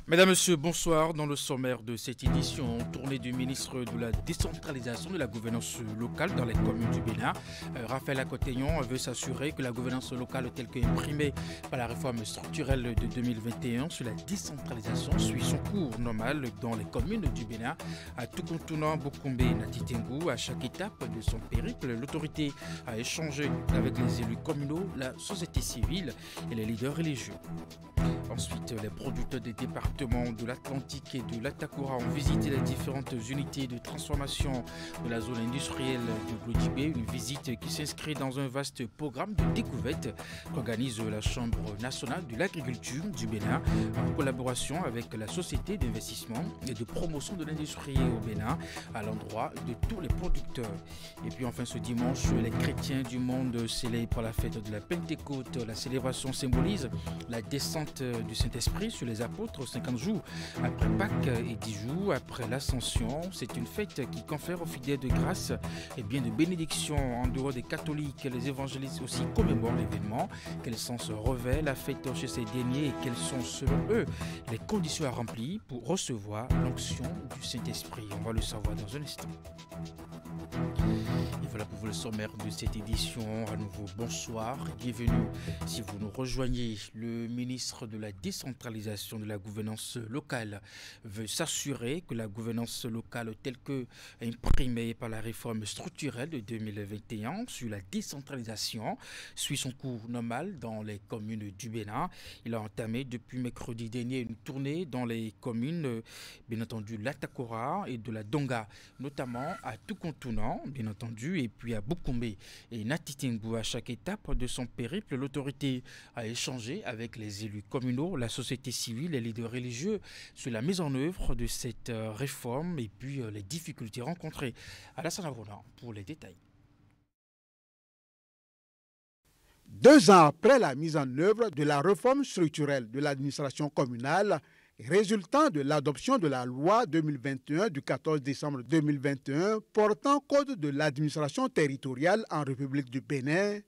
Mesdames, Messieurs, bonsoir. Dans le sommaire de cette édition, tournée du ministre de la décentralisation de la gouvernance locale dans les communes du Bénin, Raphaël Akoteyon veut s'assurer que la gouvernance locale telle qu'imprimée par la réforme structurelle de 2021 sur la décentralisation suit son cours normal dans les communes du Bénin. À tout contournant Bokoumbe et Natitengu, à chaque étape de son périple, l'autorité a échangé avec les élus communaux, la société civile et les leaders religieux. Ensuite, les producteurs des départements de l'Atlantique et de l'Atakura ont visité les différentes unités de transformation de la zone industrielle de Glodibé, une visite qui s'inscrit dans un vaste programme de découverte qu'organise la Chambre nationale de l'agriculture du Bénin en collaboration avec la Société d'investissement et de promotion de l'industrie au Bénin à l'endroit de tous les producteurs. Et puis enfin ce dimanche, les chrétiens du monde célèbrent la fête de la Pentecôte. La célébration symbolise la descente du Saint-Esprit sur les apôtres 50 jours après Pâques et 10 jours après l'Ascension. C'est une fête qui confère aux fidèles de grâce et bien de bénédiction. En dehors des catholiques, les évangélistes aussi commémorent l'événement. Quel sens revêt la fête chez ces derniers et quelles sont selon eux les conditions à remplir pour recevoir l'onction du Saint-Esprit? On va le savoir dans un instant. Et voilà pour vous le sommaire de cette édition. À nouveau, bonsoir, bienvenue. Si vous nous rejoignez, le ministre de la décentralisation de la gouvernance locale veut s'assurer que la gouvernance locale telle que imprimée par la réforme structurelle de 2021 sur la décentralisation suit son cours normal dans les communes du Bénin. Il a entamé depuis mercredi dernier une tournée dans les communes, bien entendu, l'Atakora et de la Donga, notamment à Toukontouna, bien entendu, et puis à Bokoumbe et Natitengu. À chaque étape de son périple, l'autorité a échangé avec les élus communaux, la société civile et les leaders religieux sur la mise en œuvre de cette réforme et puis les difficultés rencontrées. Alassane Avona pour les détails. 2 ans après la mise en œuvre de la réforme structurelle de l'administration communale, résultant de l'adoption de la loi 2021 du 14 décembre 2021 portant code de l'administration territoriale en République du Bénin,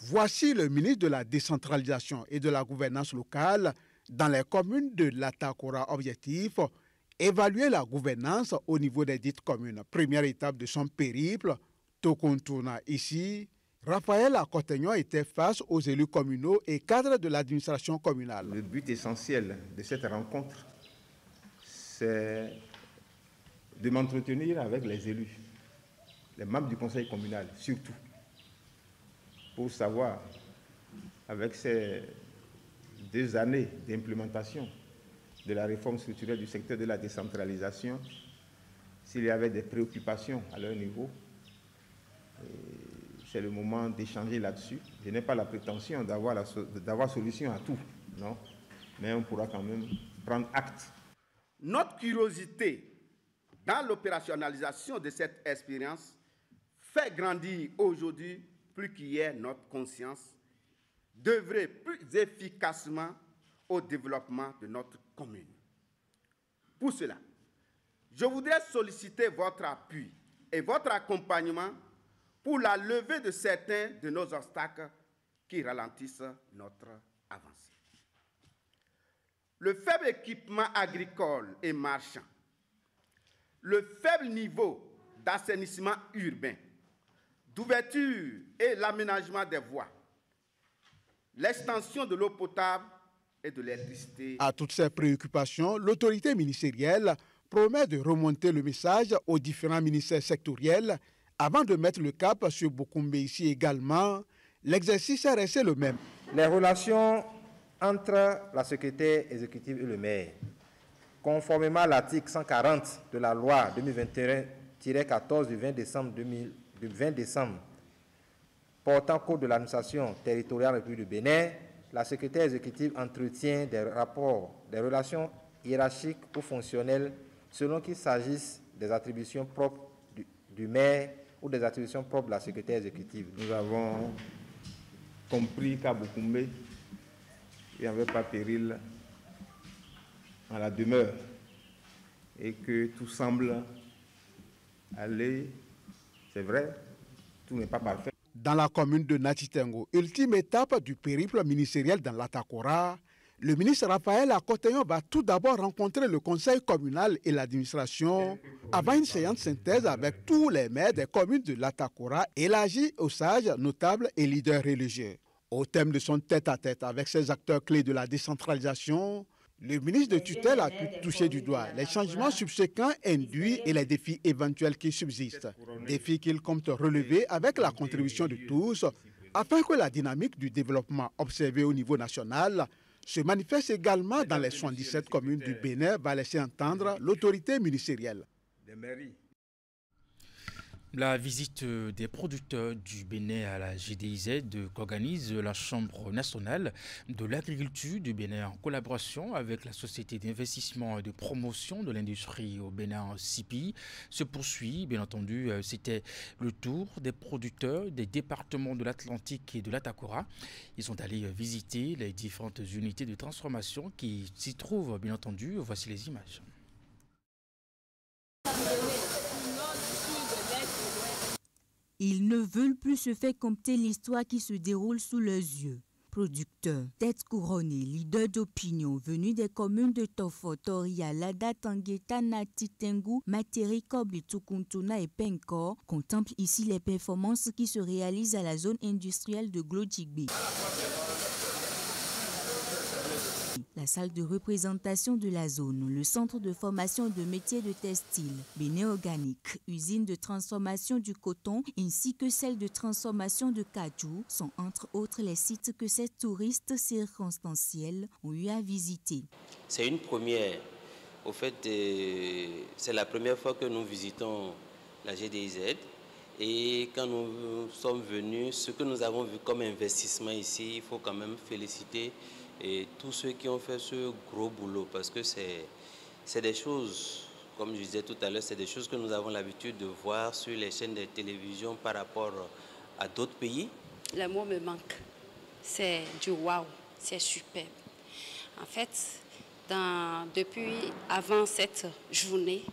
voici le ministre de la décentralisation et de la gouvernance locale dans les communes de l'Atakora Objectif évaluer la gouvernance au niveau des dites communes. Première étape de son périple, Toukontouna ici, Raphaël Akoteyon était face aux élus communaux et cadres de l'administration communale. Le but essentiel de cette rencontre, c'est de m'entretenir avec les élus, les membres du conseil communal surtout, pour savoir, avec ces 2 années d'implémentation de la réforme structurelle du secteur de la décentralisation, s'il y avait des préoccupations à leur niveau. C'est le moment d'échanger là-dessus. Je n'ai pas la prétention d'avoir solution à tout, non, mais on pourra quand même prendre acte. Notre curiosité dans l'opérationnalisation de cette expérience fait grandir aujourd'hui plus qu'hier notre conscience d'œuvrer plus efficacement au développement de notre commune. Pour cela, je voudrais solliciter votre appui et votre accompagnement pour la levée de certains de nos obstacles qui ralentissent notre avancée. Le faible équipement agricole et marchand, le faible niveau d'assainissement urbain, d'ouverture et l'aménagement des voies, l'extension de l'eau potable et de l'électricité. À toutes ces préoccupations, l'autorité ministérielle promet de remonter le message aux différents ministères sectoriels. Avant de mettre le cap sur Bokoumbe ici également, l'exercice est resté le même. Les relations entre la secrétaire exécutive et le maire, conformément à l'article 140 de la loi 2021-14 du 20 décembre portant code de l'administration territoriale de la République du Bénin, la secrétaire exécutive entretient des rapports, des relations hiérarchiques ou fonctionnelles selon qu'il s'agisse des attributions propres du maire ou des attributions propres de la secrétaire exécutive. Nous avons compris qu'à Bokoumbe, il n'y avait pas péril à la demeure et que tout semble aller, c'est vrai, tout n'est pas parfait. Dans la commune de Natitengu, ultime étape du périple ministériel dans l'Atakora, Le ministre Raphaël Akoteyong va tout d'abord rencontrer le conseil communal et l'administration avant une séance de synthèse avec tous les maires des communes de l'Atakura élargie aux sages, notables et leaders religieux. Au thème de son tête-à-tête avec ces acteurs clés de la décentralisation, le ministre de tutelle a pu toucher du doigt les changements subséquents induits et les défis éventuels qui subsistent. Défis qu'il compte relever avec la contribution de tous afin que la dynamique du développement observée au niveau national se manifeste également dans les 77 communes du Bénin, va laisser entendre l'autorité ministérielle. La visite des producteurs du Bénin à la GDIZ qu'organise la Chambre nationale de l'agriculture du Bénin en collaboration avec la Société d'investissement et de promotion de l'industrie au Bénin, CIPI, se poursuit. Bien entendu, c'était le tour des producteurs des départements de l'Atlantique et de l'Atakura. Ils sont allés visiter les différentes unités de transformation qui s'y trouvent, bien entendu. Voici les images. Ils ne veulent plus se faire compter l'histoire qui se déroule sous leurs yeux. Producteurs, têtes couronnées, leaders d'opinion venus des communes de Tofo, Toria, Lada, Tangueta, Nati, Tengu, Materi, Kobli, Tukuntuna et Penkor contemplent ici les performances qui se réalisent à la zone industrielle de Glodjigbe. La salle de représentation de la zone, le centre de formation de métiers de textile, Bénin organique, usine de transformation du coton ainsi que celle de transformation de cajou sont entre autres les sites que ces touristes circonstanciels ont eu à visiter. C'est une première. Au fait, c'est la première fois que nous visitons la GDIZ. Et quand nous sommes venus, ce que nous avons vu comme investissement ici, il faut quand même féliciter et tous ceux qui ont fait ce gros boulot, parce que c'est des choses, comme je disais tout à l'heure, c'est des choses que nous avons l'habitude de voir sur les chaînes de télévision par rapport à d'autres pays. Le mot me manque. C'est du waouh, c'est superbe. En fait, depuis avant cette journée,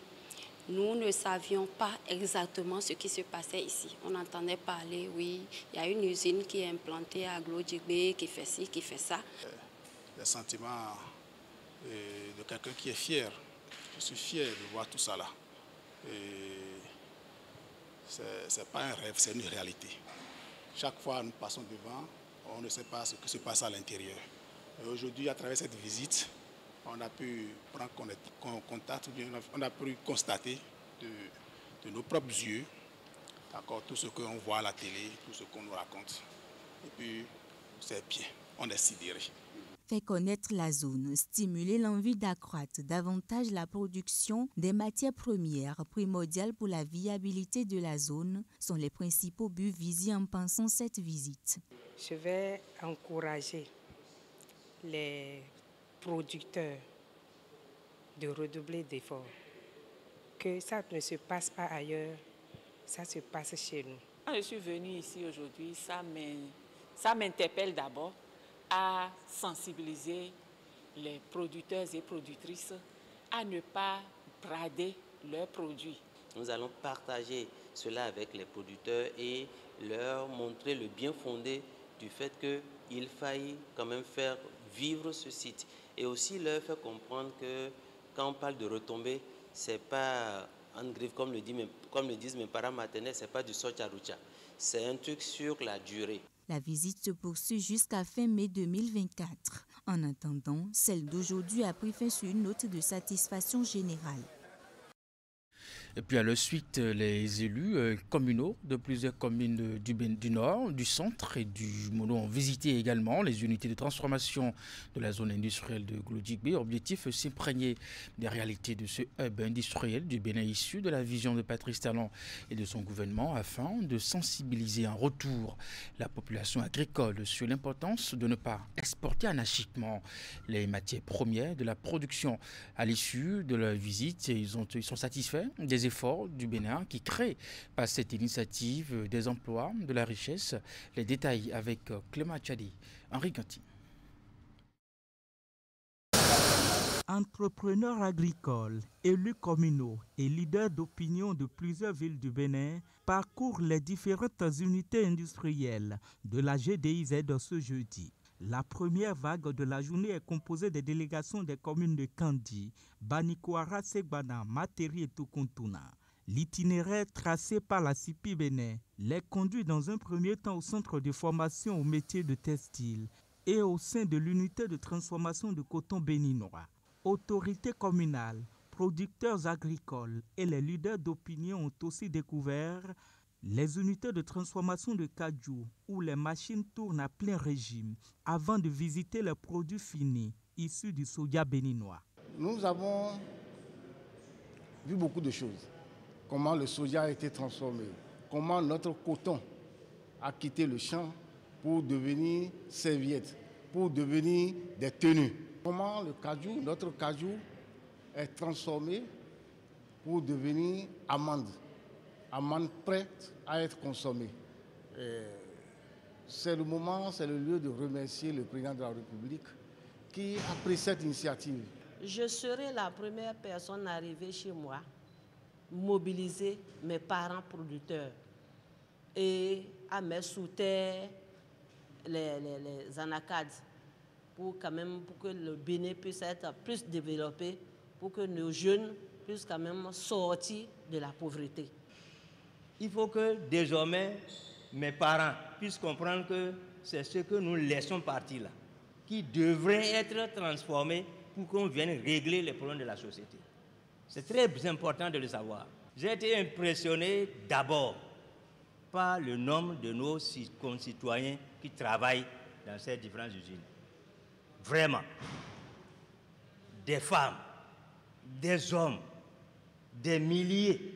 nous ne savions pas exactement ce qui se passait ici. On entendait parler, oui, il y a une usine qui est implantée à Glodjigbe, qui fait ci, qui fait ça. Le sentiment de quelqu'un qui est fier. Je suis fier de voir tout ça là. Ce n'est pas un rêve, c'est une réalité. Chaque fois nous passons devant, on ne sait pas ce qui se passe à l'intérieur. Aujourd'hui, à travers cette visite, on a pu prendre contact, on a pu constater de nos propres yeux, tout ce qu'on voit à la télé, tout ce qu'on nous raconte. Et puis, c'est bien, on est sidéré. Faire connaître la zone, stimuler l'envie d'accroître davantage la production des matières premières primordiales pour la viabilité de la zone sont les principaux buts visés en pensant cette visite. Je vais encourager les producteurs de redoubler d'efforts. Que ça ne se passe pas ailleurs, ça se passe chez nous. Quand je suis venue ici aujourd'hui, ça m'interpelle d'abord à sensibiliser les producteurs et productrices à ne pas brader leurs produits. Nous allons partager cela avec les producteurs et leur montrer le bien fondé du fait qu'il faille quand même faire vivre ce site. Et aussi leur faire comprendre que quand on parle de retombées, c'est pas en griffe comme le disent mes parents maternels, c'est pas du socharucha. C'est un truc sur la durée. La visite se poursuit jusqu'à fin mai 2024. En attendant, celle d'aujourd'hui a pris fin sur une note de satisfaction générale. Et puis à la suite, les élus communaux de plusieurs communes du Nord, du Centre et du Mono ont visité également les unités de transformation de la zone industrielle de Glodjigbe. Objectif, s'imprégner des réalités de ce hub industriel du Bénin issu de la vision de Patrice Talon et de son gouvernement afin de sensibiliser en retour la population agricole sur l'importance de ne pas exporter anarchiquement les matières premières de la production. À l'issue de leur visite, ils sont satisfaits des efforts du Bénin qui crée par cette initiative des emplois, de la richesse. Les détails avec Clément Tchadi, Henri Ganti. Entrepreneurs agricoles, élus communaux et leaders d'opinion de plusieurs villes du Bénin parcourent les différentes unités industrielles de la GDIZ ce jeudi. La première vague de la journée est composée des délégations des communes de Kandi, Banikoara, Segbana, Materi et Tukuntuna. L'itinéraire tracé par la CIPI Bénin les conduit dans un premier temps au centre de formation au métier de textile et au sein de l'unité de transformation de coton béninois. Autorités communales, producteurs agricoles et les leaders d'opinion ont aussi découvert les unités de transformation de Kajou où les machines tournent à plein régime avant de visiter les produits finis issus du soja béninois. Nous avons vu beaucoup de choses. Comment le soja a été transformé, comment notre coton a quitté le champ pour devenir serviettes, pour devenir des tenues. Comment le cajou, notre cajou, est transformé pour devenir amande prête à être consommée. C'est le moment, c'est le lieu de remercier le président de la République qui a pris cette initiative. Je serai la première personne arrivée chez moi, mobiliser mes parents producteurs et à mettre sous terre les anacades pour que le Bénin puisse être plus développé, pour que nos jeunes puissent quand même sortir de la pauvreté. Il faut que désormais mes parents puissent comprendre que c'est ce que nous laissons partir là, qui devrait être transformé pour qu'on vienne régler les problèmes de la société. C'est très important de le savoir. J'ai été impressionné d'abord par le nombre de nos concitoyens qui travaillent dans ces différentes usines. Vraiment. Des femmes, des hommes, des milliers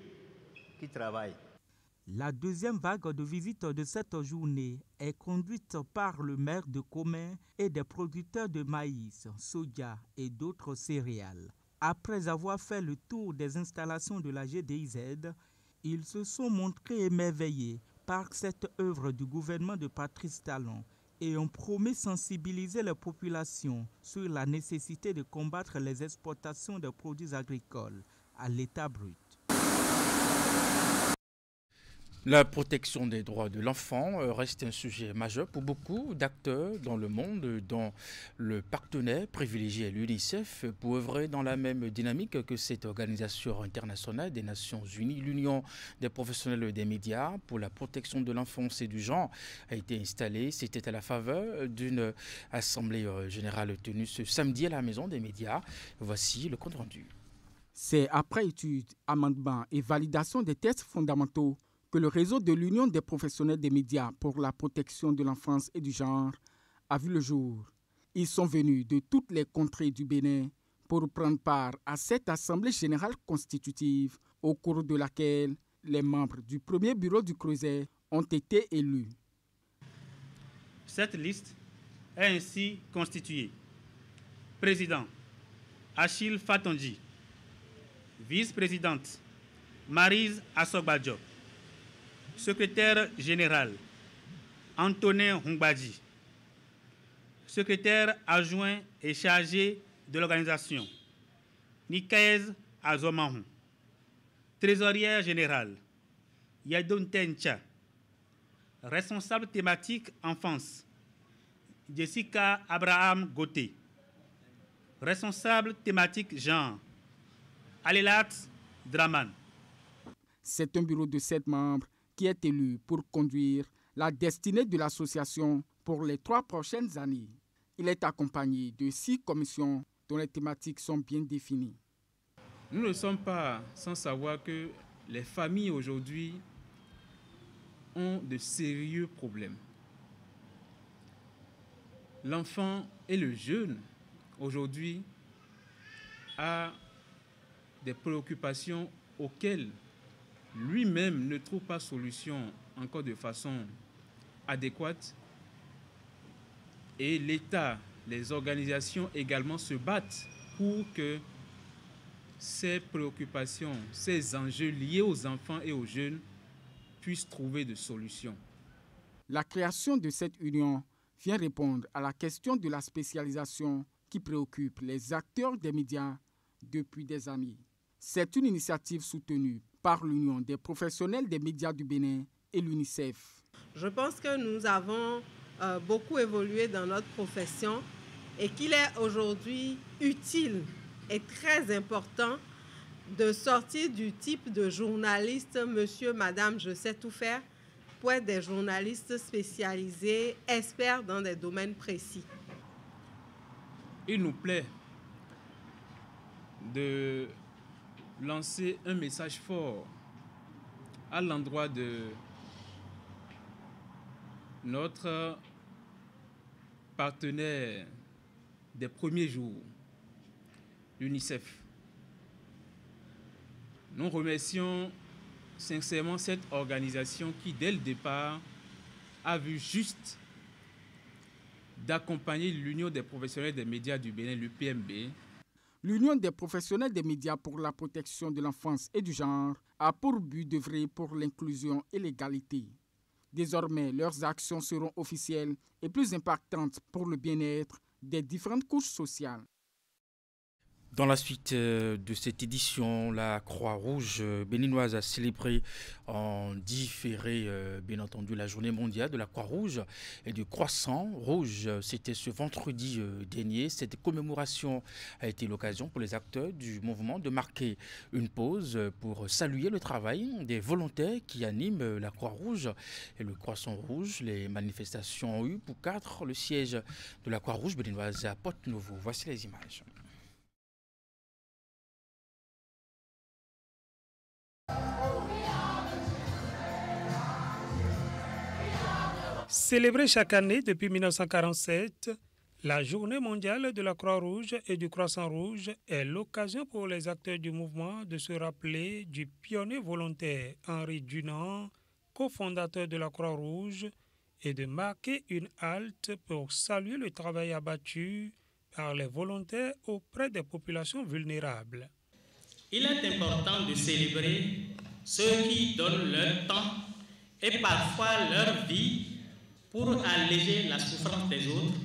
qui travaillent. La deuxième vague de visites de cette journée est conduite par le maire de Commin et des producteurs de maïs, soja et d'autres céréales. Après avoir fait le tour des installations de la GDIZ, ils se sont montrés émerveillés par cette œuvre du gouvernement de Patrice Talon et ont promis sensibiliser les populations sur la nécessité de combattre les exportations de produits agricoles à l'état brut. La protection des droits de l'enfant reste un sujet majeur pour beaucoup d'acteurs dans le monde, dont le partenaire privilégié est l'UNICEF, pour œuvrer dans la même dynamique que cette organisation internationale des Nations Unies. L'Union des professionnels des médias pour la protection de l'enfance et du genre a été installée. C'était à la faveur d'une assemblée générale tenue ce samedi à la Maison des médias. Voici le compte rendu. C'est après étude, amendement et validation des textes fondamentaux que le réseau de l'Union des professionnels des médias pour la protection de l'enfance et du genre a vu le jour. Ils sont venus de toutes les contrées du Bénin pour prendre part à cette assemblée générale constitutive au cours de laquelle les membres du premier bureau du Creuset ont été élus. Cette liste est ainsi constituée. Président, Achille Fatonji. Vice-présidente, Maryse Assogbadjo. Secrétaire général, Antonin Hungbadji. Secrétaire adjoint et chargé de l'organisation, Nikaez Azomahou. Trésorière générale, Yadon Tencha. Responsable thématique enfance, Jessica Abraham Gauthier. Responsable thématique genre, Alelat Draman. C'est un bureau de 7 membres qui est élu pour conduire la destinée de l'association pour les 3 prochaines années. Il est accompagné de 6 commissions dont les thématiques sont bien définies. Nous ne sommes pas sans savoir que les familles aujourd'hui ont de sérieux problèmes. L'enfant et le jeune aujourd'hui a des préoccupations auxquelles lui-même ne trouve pas solution encore de façon adéquate. Et l'État, les organisations également se battent pour que ces préoccupations, ces enjeux liés aux enfants et aux jeunes puissent trouver des solutions. La création de cette union vient répondre à la question de la spécialisation qui préoccupe les acteurs des médias depuis des années. C'est une initiative soutenue par l'Union des professionnels des médias du Bénin et l'UNICEF. Je pense que nous avons beaucoup évolué dans notre profession et qu'il est aujourd'hui utile et très important de sortir du type de journaliste, monsieur, madame, je sais tout faire, pour être des journalistes spécialisés, experts dans des domaines précis. Il nous plaît de lancer un message fort à l'endroit de notre partenaire des premiers jours, l'UNICEF. Nous remercions sincèrement cette organisation qui, dès le départ, a vu juste d'accompagner l'Union des professionnels des médias du Bénin, l'UPMB. L'Union des professionnels des médias pour la protection de l'enfance et du genre a pour but d'œuvrer pour l'inclusion et l'égalité. Désormais, leurs actions seront officielles et plus impactantes pour le bien-être des différentes couches sociales. Dans la suite de cette édition, la Croix-Rouge béninoise a célébré en différé, bien entendu, la journée mondiale de la Croix-Rouge et du Croissant Rouge. C'était ce vendredi dernier. Cette commémoration a été l'occasion pour les acteurs du mouvement de marquer une pause pour saluer le travail des volontaires qui animent la Croix-Rouge et le Croissant Rouge. Les manifestations ont eu pour cadre le siège de la Croix-Rouge béninoise à Porte-Nouveau. Voici les images. Célébrée chaque année depuis 1947, la Journée mondiale de la Croix-Rouge et du Croissant-Rouge est l'occasion pour les acteurs du mouvement de se rappeler du pionnier volontaire Henri Dunant, cofondateur de la Croix-Rouge, et de marquer une halte pour saluer le travail abattu par les volontaires auprès des populations vulnérables. Il est important de célébrer ceux qui donnent leur temps et parfois leur vie pour alléger la souffrance des autres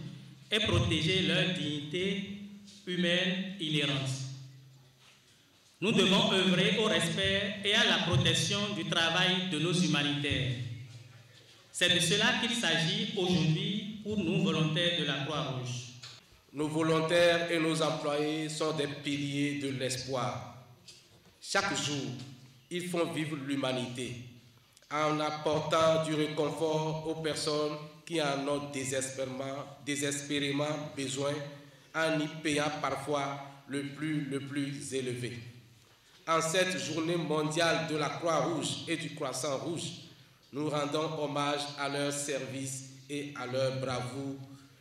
et protéger leur dignité humaine inhérente. Nous devons œuvrer au respect et à la protection du travail de nos humanitaires. C'est de cela qu'il s'agit aujourd'hui pour nous volontaires de la Croix-Rouge. Nos volontaires et nos employés sont des piliers de l'espoir. Chaque jour, ils font vivre l'humanité en apportant du réconfort aux personnes qui en ont désespérément besoin, en y payant parfois le plus élevé. En cette journée mondiale de la Croix-Rouge et du Croissant Rouge, nous rendons hommage à leur service et à leur bravoure,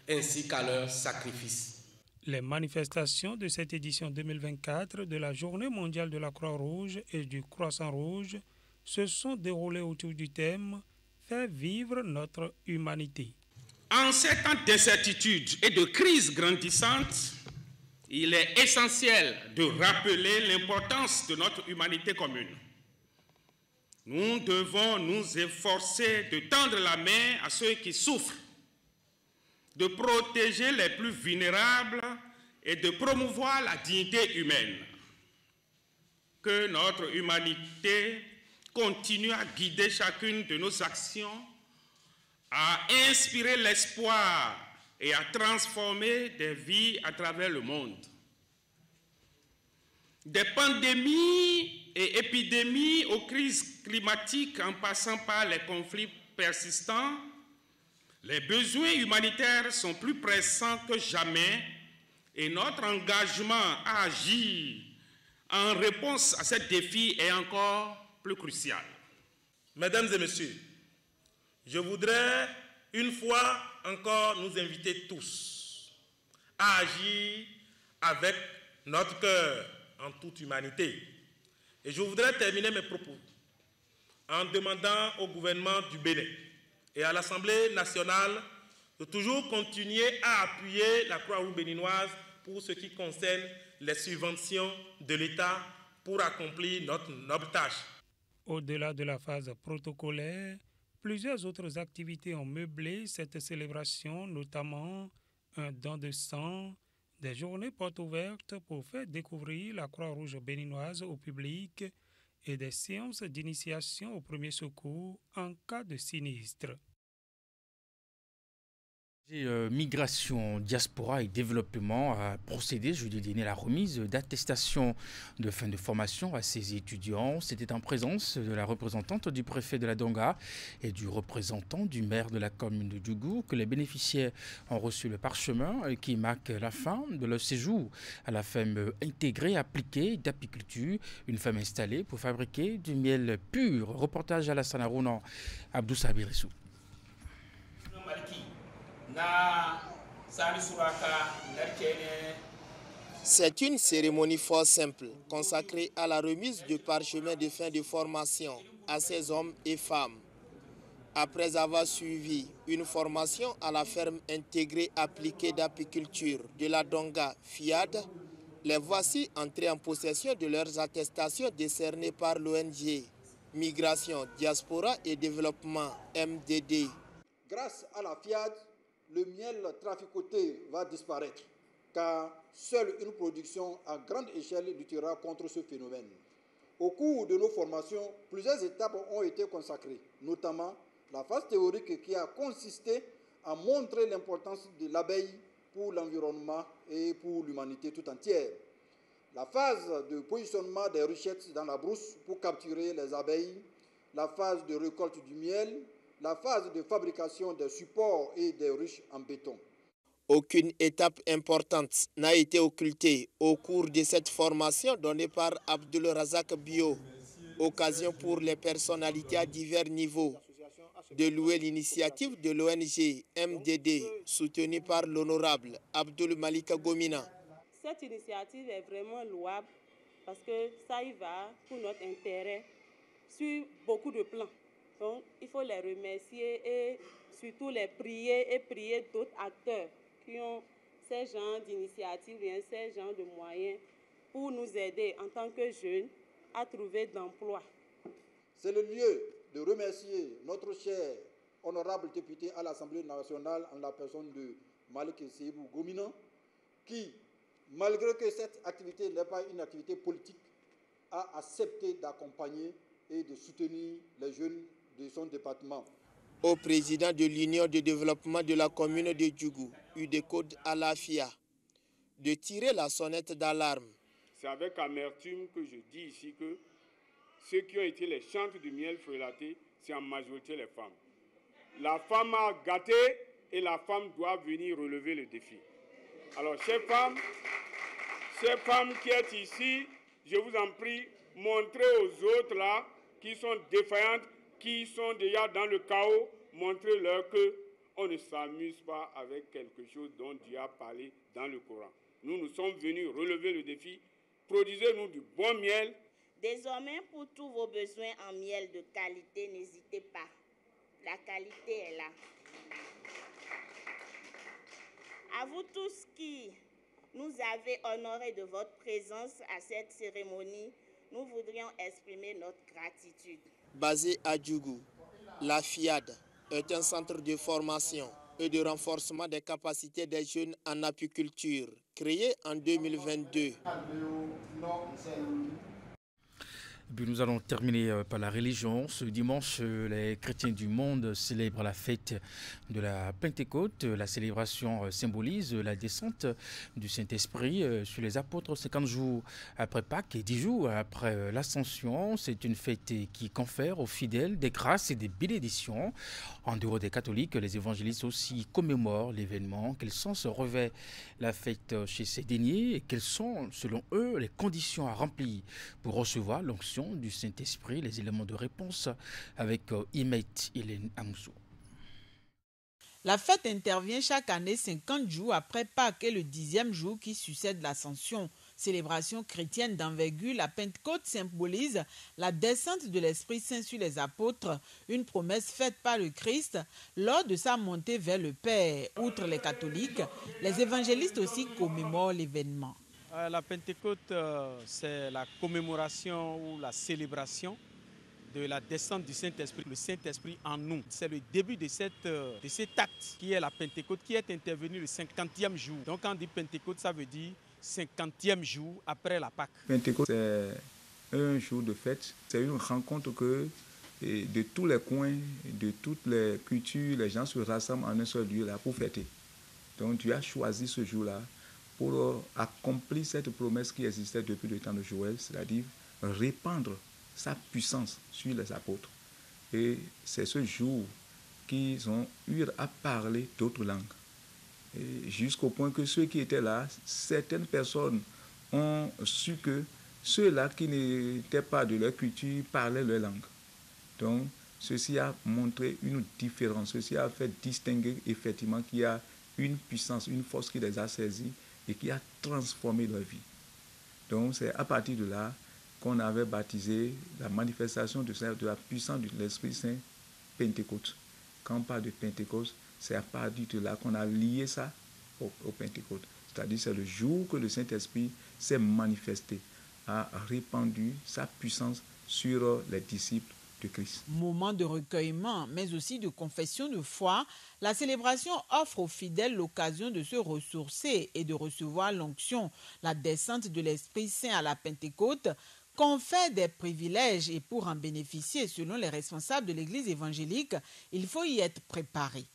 ainsi qu'à leur sacrifice. Les manifestations de cette édition 2024 de la Journée mondiale de la Croix-Rouge et du Croissant Rouge se sont déroulées autour du thème « Faire vivre notre humanité ». En ces temps d'incertitude et de crise grandissante, il est essentiel de rappeler l'importance de notre humanité commune. Nous devons nous efforcer de tendre la main à ceux qui souffrent, de protéger les plus vulnérables et de promouvoir la dignité humaine. Que notre humanité continue à guider chacune de nos actions, à inspirer l'espoir et à transformer des vies à travers le monde. Des pandémies et épidémies aux crises climatiques en passant par les conflits persistants, les besoins humanitaires sont plus pressants que jamais et notre engagement à agir en réponse à ces défis est encore plus crucial. Mesdames et messieurs, je voudrais une fois encore nous inviter tous à agir avec notre cœur en toute humanité. Et je voudrais terminer mes propos en demandant au gouvernement du Bénin et à l'Assemblée nationale de toujours continuer à appuyer la Croix-Rouge béninoise pour ce qui concerne les subventions de l'État pour accomplir notre noble tâche. Au-delà de la phase protocolaire, plusieurs autres activités ont meublé cette célébration, notamment un don de sang, des journées portes ouvertes pour faire découvrir la Croix-Rouge béninoise au public et des séances d'initiation aux premiers secours en cas de sinistre. Migration, diaspora et développement a procédé jeudi dernier à la remise d'attestations de fin de formation à ses étudiants. C'était en présence de la représentante du préfet de la Donga et du représentant du maire de la commune de Djougou que les bénéficiaires ont reçu le parchemin qui marque la fin de leur séjour à la ferme intégrée appliquée d'apiculture, une ferme installée pour fabriquer du miel pur. Reportage à la Sanarounan, Abdou Sabirissou. C'est une cérémonie fort simple, consacrée à la remise du parchemin de fin de formation à ces hommes et femmes. Après avoir suivi une formation à la ferme intégrée appliquée d'apiculture de la Donga FIAD, les voici entrés en possession de leurs attestations décernées par l'ONG Migration, Diaspora et Développement MDD. Grâce à la FIAD, le miel traficoté va disparaître, car seule une production à grande échelle luttera contre ce phénomène. Au cours de nos formations, plusieurs étapes ont été consacrées, notamment la phase théorique qui a consisté à montrer l'importance de l'abeille pour l'environnement et pour l'humanité tout entière. La phase de positionnement des ruchettes dans la brousse pour capturer les abeilles, la phase de récolte du miel, la phase de fabrication des supports et des ruches en béton. Aucune étape importante n'a été occultée au cours de cette formation donnée par Abdul Razak Bio, occasion pour les personnalités à divers niveaux de louer l'initiative de l'ONG MDD soutenue par l'honorable Abdul Malika Gomina. Cette initiative est vraiment louable parce que ça y va pour notre intérêt sur beaucoup de plans. Donc, il faut les remercier et surtout les prier d'autres acteurs qui ont ces genres d'initiatives et ces genres de moyens pour nous aider en tant que jeunes à trouver d'emploi. C'est le lieu de remercier notre cher honorable député à l'Assemblée nationale en la personne de Malik Seibou Gomina qui, malgré que cette activité n'est pas une activité politique, a accepté d'accompagner et de soutenir les jeunes de son département. Au président de l'Union de développement de la commune de Djougou, UDECODE Alafia, de tirer la sonnette d'alarme. C'est avec amertume que je dis ici que ceux qui ont été les chantres du miel frelaté, c'est en majorité les femmes. La femme a gâté et la femme doit venir relever le défi. Alors, chers femmes qui êtes ici, je vous en prie, montrez aux autres là qui sont défaillantes, qui sont déjà dans le chaos, montrez-leur qu'on ne s'amuse pas avec quelque chose dont Dieu a parlé dans le Coran. Nous sommes venus relever le défi. Produisez-nous du bon miel. Désormais, pour tous vos besoins en miel de qualité, n'hésitez pas. La qualité est là. À vous tous qui nous avez honorés de votre présence à cette cérémonie, nous voudrions exprimer notre gratitude. Basé à Djougou, la FIAD est un centre de formation et de renforcement des capacités des jeunes en apiculture, créé en 2022. Puis nous allons terminer par la religion. Ce dimanche, les chrétiens du monde célèbrent la fête de la Pentecôte. La célébration symbolise la descente du Saint-Esprit sur les apôtres 50 jours après Pâques et 10 jours après l'Ascension. C'est une fête qui confère aux fidèles des grâces et des bénédictions. En dehors des catholiques, les évangélistes aussi commémorent l'événement. Quel sens revêt la fête chez ces derniers et quelles sont, selon eux, les conditions à remplir pour recevoir l'onction du Saint-Esprit? Les éléments de réponse avec Imet Hélène Amoussou. La fête intervient chaque année 50 jours après Pâques et le 10e jour qui succède l'Ascension. Célébration chrétienne d'envergure, la Pentecôte symbolise la descente de l'Esprit Saint sur les apôtres, une promesse faite par le Christ lors de sa montée vers le Père. Outre les catholiques, les évangélistes aussi commémorent l'événement. La Pentecôte, c'est la commémoration ou la célébration de la descente du Saint-Esprit, le Saint-Esprit en nous. C'est le début de cet acte qui est la Pentecôte, qui est intervenu le 50e jour. Donc quand on dit Pentecôte, ça veut dire 50e jour après la Pâque. Pentecôte, c'est un jour de fête, c'est une rencontre que et de tous les coins, de toutes les cultures, les gens se rassemblent en un seul lieu là pour fêter. Donc Dieu a choisi ce jour-là pour accomplir cette promesse qui existait depuis le temps de Joël, c'est-à-dire répandre sa puissance sur les apôtres. Et c'est ce jour qu'ils ont eu à parler d'autres langues. Jusqu'au point que ceux qui étaient là, certaines personnes ont su que ceux-là qui n'étaient pas de leur culture parlaient leur langue. Donc, ceci a montré une différence, ceci a fait distinguer effectivement qu'il y a une puissance, une force qui les a saisis et qui a transformé leur vie. Donc, c'est à partir de là qu'on avait baptisé la manifestation de la puissance de l'Esprit Saint Pentecôte. Quand on parle de Pentecôte, c'est à partir de là qu'on a lié ça au Pentecôte. C'est-à-dire c'est le jour que le Saint-Esprit s'est manifesté, a répandu sa puissance sur les disciples de Christ. Moment de recueillement, mais aussi de confession de foi, la célébration offre aux fidèles l'occasion de se ressourcer et de recevoir l'onction. La descente de l'Esprit Saint à la Pentecôte confère des privilèges et pour en bénéficier, selon les responsables de l'Église évangélique, il faut y être préparé.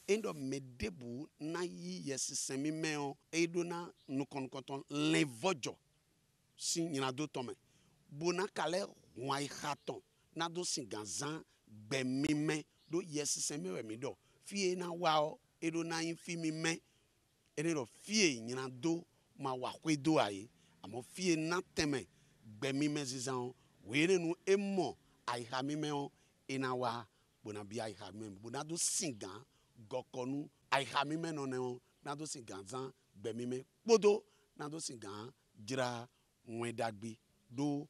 Endo medebu na yi yesisemi meo edona nukonkoton levojo si nyina do tome bona kale wai khaton na do singanzan gbemime do yesisemi we do fie na wao edona yin fi mi me edo fie nyina do ma wa kwedo ai amo fie na teme gbemime zizan we nu emo ai ha mi meo ina wa bona bi ai ha mi bona do singan gokonu aihami menoneo nado singanzan gbemime podo nado singan jira nwedagbi do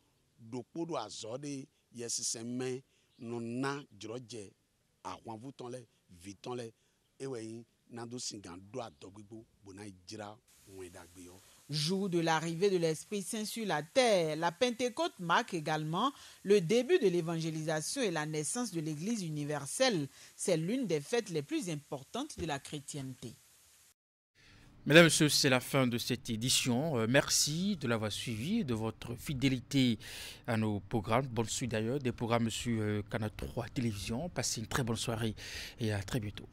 podo azode yesiseme nona jroje àwọn vutonle vitonle eweyin nado singan do adogbibo bona jira nwedagbi yo. Jour de l'arrivée de l'Esprit Saint sur la terre, la Pentecôte marque également le début de l'évangélisation et la naissance de l'Église universelle. C'est l'une des fêtes les plus importantes de la chrétienté. Mesdames et messieurs, c'est la fin de cette édition. Merci de l'avoir suivi, de votre fidélité à nos programmes. Bonne suite d'ailleurs des programmes sur Canal 3 Télévision. Passez une très bonne soirée et à très bientôt.